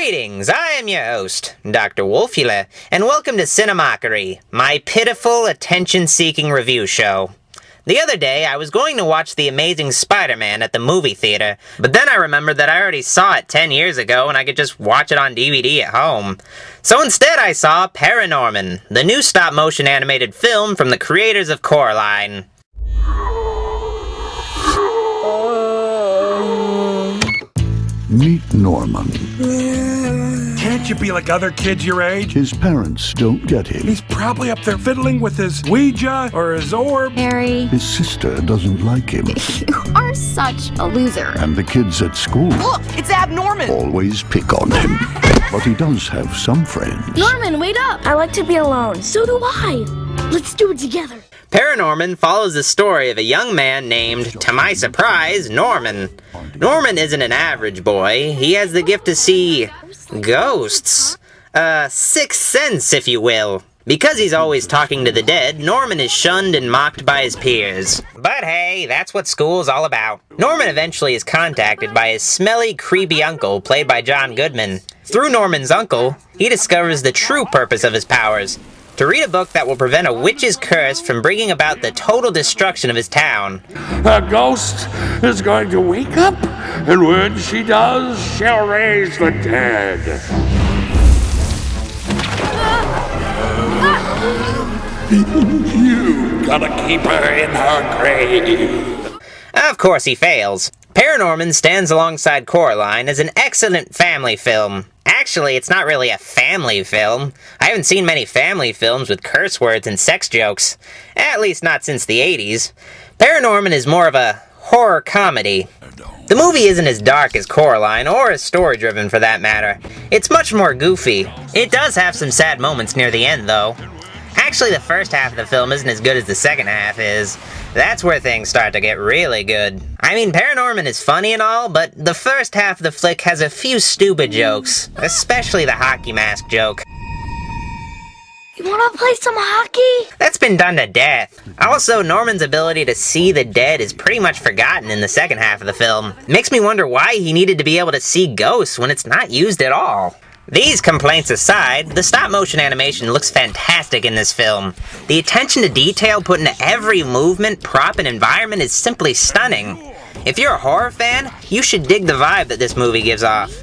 Greetings, I am your host, Dr. Wolfula, and welcome to Cinemockery, my pitiful, attention-seeking review show. The other day, I was going to watch The Amazing Spider-Man at the movie theater, but then I remembered that I already saw it 10 years ago and I could just watch it on DVD at home. So instead I saw ParaNorman, the new stop-motion animated film from the creators of Coraline. Meet Norman. Can't you be like other kids your age? His parents don't get him. He's probably up there fiddling with his Ouija or his orb. Harry. His sister doesn't like him. You are such a loser. And the kids at school Look, it's Abnorman! always pick on him. But he does have some friends. Norman, wait up! I like to be alone. So do I. Let's do it together. ParaNorman follows the story of a young man named, to my surprise, Norman. Norman isn't an average boy. He has the gift to see ghosts. Sixth sense, if you will. Because he's always talking to the dead, Norman is shunned and mocked by his peers. But hey, that's what school's all about. Norman eventually is contacted by his smelly, creepy uncle, played by John Goodman. Through Norman's uncle, he discovers the true purpose of his powers: to read a book that will prevent a witch's curse from bringing about the total destruction of his town. A ghost is going to wake up, and when she does, she'll raise the dead. You gotta keep her in her grave. Of course he fails. ParaNorman stands alongside Coraline as an excellent family film. Actually, it's not really a family film. I haven't seen many family films with curse words and sex jokes. At least not since the 80s. ParaNorman is more of a horror comedy. The movie isn't as dark as Coraline, or as story-driven for that matter. It's much more goofy. It does have some sad moments near the end, though. Actually, the first half of the film isn't as good as the second half is. That's where things start to get really good. I mean, ParaNorman is funny and all, but the first half of the flick has a few stupid jokes, especially the hockey mask joke. You wanna play some hockey? That's been done to death. Also, Norman's ability to see the dead is pretty much forgotten in the second half of the film. Makes me wonder why he needed to be able to see ghosts when it's not used at all. These complaints aside, the stop-motion animation looks fantastic in this film. The attention to detail put into every movement, prop, and environment is simply stunning. If you're a horror fan, you should dig the vibe that this movie gives off.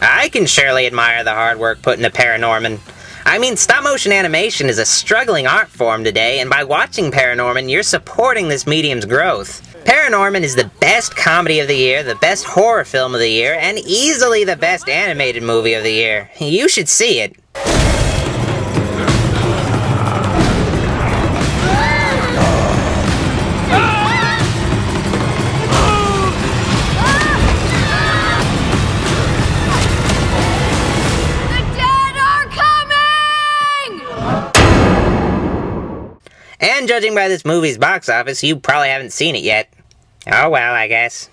I can surely admire the hard work put into ParaNorman. I mean, stop-motion animation is a struggling art form today, and by watching ParaNorman, you're supporting this medium's growth. ParaNorman is the best comedy of the year, the best horror film of the year, and easily the best animated movie of the year. You should see it. And judging by this movie's box office, you probably haven't seen it yet. Oh well, I guess.